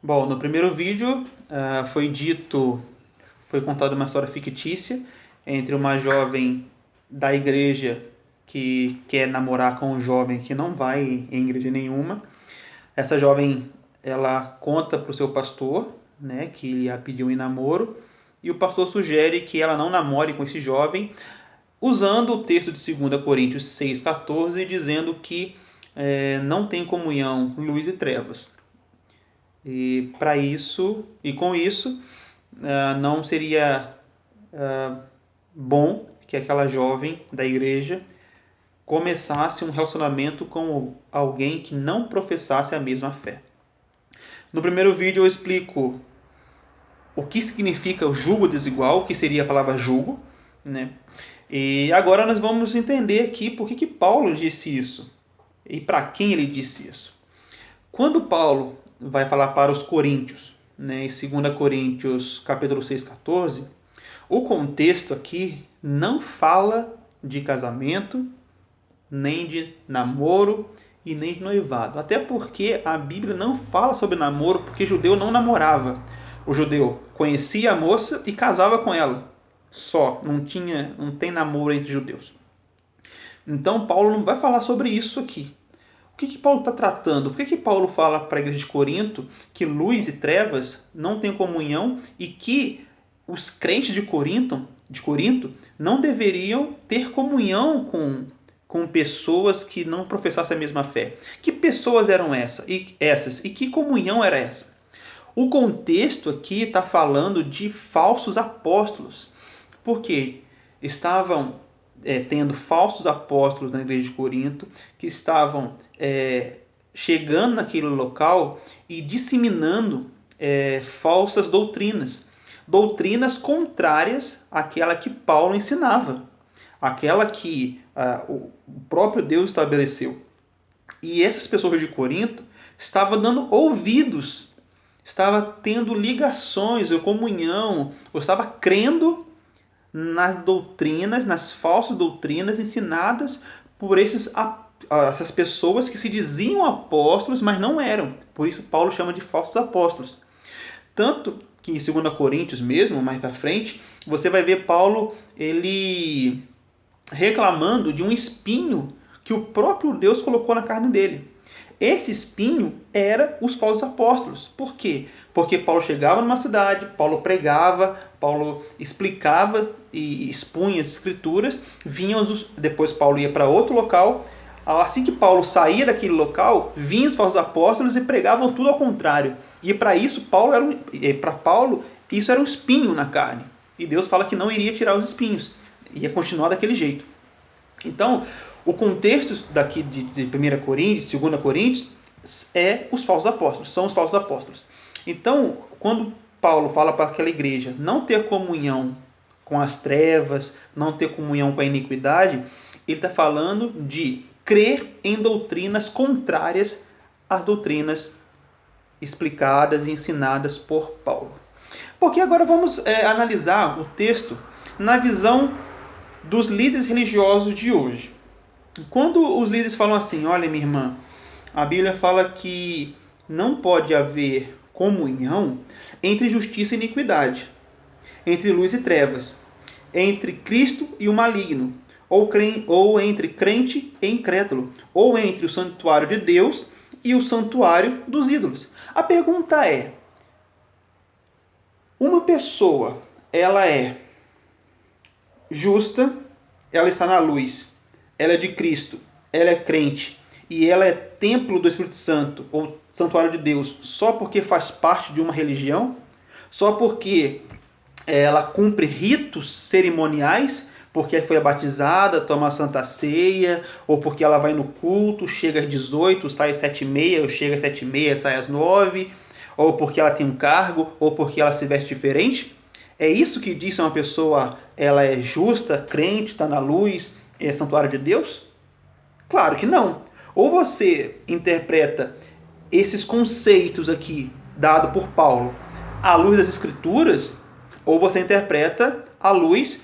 Bom, no primeiro vídeo foi contada uma história fictícia entre uma jovem da igreja que quer namorar com um jovem que não vai em igreja nenhuma. Essa jovem, ela conta para o seu pastor, né, que a pediu em namoro, e o pastor sugere que ela não namore com esse jovem, usando o texto de 2 Coríntios 6,14, dizendo que não tem comunhão luz e trevas. E para isso, e com isso, não seria bom que aquela jovem da igreja começasse um relacionamento com alguém que não professasse a mesma fé. No primeiro vídeo eu explico o que significa o jugo desigual, o que seria a palavra jugo, né? E agora nós vamos entender aqui por que Paulo disse isso e para quem ele disse isso. Quando Paulo vai falar para os coríntios, né, em 2 Coríntios capítulo 6,14, o contexto aqui não fala de casamento, nem de namoro e nem de noivado. Até porque a Bíblia não fala sobre namoro, porque judeu não namorava. O judeu conhecia a moça e casava com ela. Só, não tem namoro entre judeus. Então Paulo não vai falar sobre isso aqui. O que Paulo está tratando? Por que Paulo fala para a igreja de Corinto que luz e trevas não têm comunhão e que os crentes de Corinto não deveriam ter comunhão com pessoas que não professassem a mesma fé? Que pessoas eram essas? E que comunhão era essa? O contexto aqui está falando de falsos apóstolos, porque estavam tendo falsos apóstolos na igreja de Corinto, que estavam chegando naquele local e disseminando falsas doutrinas. Doutrinas contrárias àquela que Paulo ensinava, aquela que o próprio Deus estabeleceu. E essas pessoas de Corinto estavam dando ouvidos, estavam tendo ligações ou comunhão, ou estavam crendo nas doutrinas, nas falsas doutrinas ensinadas por essas pessoas que se diziam apóstolos, mas não eram. Por isso Paulo chama de falsos apóstolos. Tanto que em 2 Coríntios mesmo, mais para frente, você vai ver Paulo ele reclamando de um espinho que o próprio Deus colocou na carne dele. Esse espinho era os falsos apóstolos. Por quê? Porque Paulo chegava numa cidade, Paulo pregava, Paulo explicava e expunha as escrituras, depois Paulo ia para outro local. Assim que Paulo saía daquele local, vinham os falsos apóstolos e pregavam tudo ao contrário. E para isso, para Paulo, isso era um espinho na carne. E Deus fala que não iria tirar os espinhos, ia continuar daquele jeito. Então, o contexto daqui de 1 Coríntios, 2 Coríntios, os falsos apóstolos, são os falsos apóstolos. Então, quando Paulo fala para aquela igreja não ter comunhão com as trevas, não ter comunhão com a iniquidade, ele está falando de crer em doutrinas contrárias às doutrinas explicadas e ensinadas por Paulo. Porque agora vamos analisar o texto na visão dos líderes religiosos de hoje. Quando os líderes falam assim, olha minha irmã, a Bíblia fala que não pode haver comunhão entre justiça e iniquidade, entre luz e trevas, entre Cristo e o maligno, ou entre crente e incrédulo, ou entre o santuário de Deus e o santuário dos ídolos. A pergunta é, uma pessoa, ela é justa, ela está na luz, ela é de Cristo, ela é crente e ela é templo do Espírito Santo ou santuário de Deus só porque faz parte de uma religião? Só porque ela cumpre ritos cerimoniais, porque foi batizada, toma a Santa Ceia, ou porque ela vai no culto, chega às 18, sai às 7h30, ou chega às 7h30, sai às 9, ou porque ela tem um cargo, ou porque ela se veste diferente? É isso que diz uma pessoa, ela é justa, crente, está na luz, é santuário de Deus? Claro que não. Ou você interpreta esses conceitos aqui, dado por Paulo, à luz das Escrituras, ou você interpreta à luz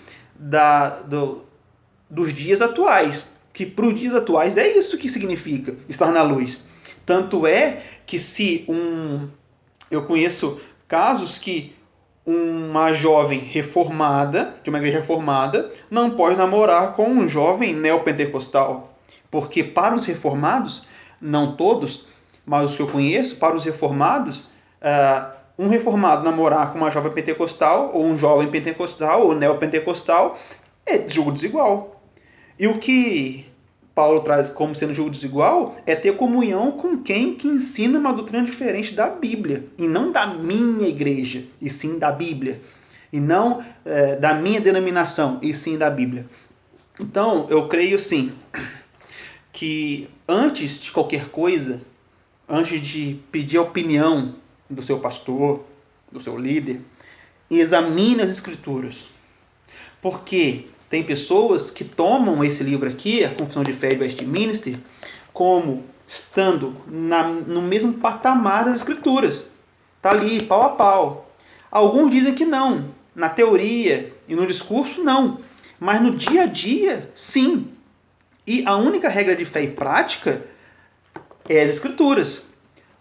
dos dias atuais, que para os dias atuais é isso que significa estar na luz. Tanto é que se Eu conheço casos que uma jovem reformada, de uma igreja reformada, não pode namorar com um jovem neopentecostal. Porque para os reformados, não todos, mas os que eu conheço, para os reformados, um reformado namorar com uma jovem pentecostal, ou um jovem pentecostal, ou neopentecostal, é julgo desigual. E o que Paulo traz como sendo julgo desigual é ter comunhão com quem que ensina uma doutrina diferente da Bíblia, e não da minha igreja, e sim da Bíblia. E não da minha denominação, e sim da Bíblia. Então, eu creio sim, que antes de qualquer coisa, antes de pedir a opinião do seu pastor, do seu líder, examine as Escrituras. Porque tem pessoas que tomam esse livro aqui, a Confissão de Fé de Westminster, como estando no mesmo patamar das Escrituras. Está ali, pau a pau. Alguns dizem que não. Na teoria e no discurso, não. Mas no dia a dia, sim. E a única regra de fé e prática é as Escrituras.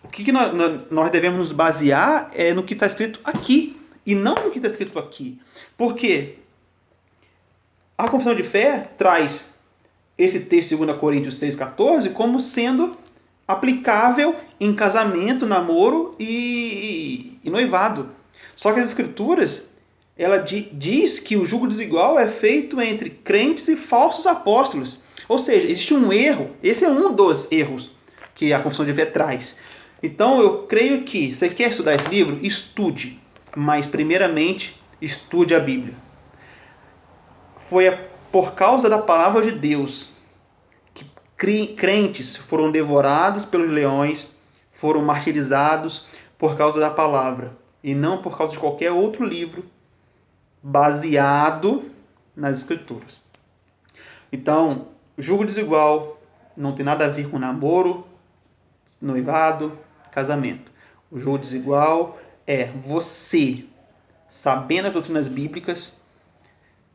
O que nós devemos nos basear é no que está escrito aqui, e não no que está escrito aqui. Por quê? A confissão de fé traz esse texto de 2 Coríntios 6,14 como sendo aplicável em casamento, namoro e noivado. Só que as Escrituras, ela diz que o julgo desigual é feito entre crentes e falsos apóstolos. Ou seja, existe um erro. Esse é um dos erros que a confissão de fé traz. Então, eu creio que, você quer estudar esse livro? Estude. Mas, primeiramente, estude a Bíblia. Foi por causa da palavra de Deus que crentes foram devorados pelos leões, foram martirizados por causa da palavra. E não por causa de qualquer outro livro baseado nas Escrituras. Então, julgo desigual não tem nada a ver com namoro, noivado, casamento. O julgo desigual é você, sabendo as doutrinas bíblicas,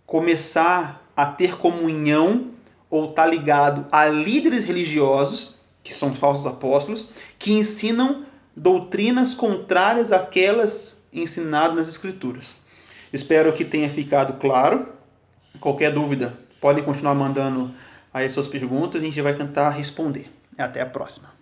começar a ter comunhão ou estar ligado a líderes religiosos, que são falsos apóstolos, que ensinam doutrinas contrárias àquelas ensinadas nas Escrituras. Espero que tenha ficado claro. Qualquer dúvida, podem continuar mandando aí suas perguntas e a gente vai tentar responder. Até a próxima.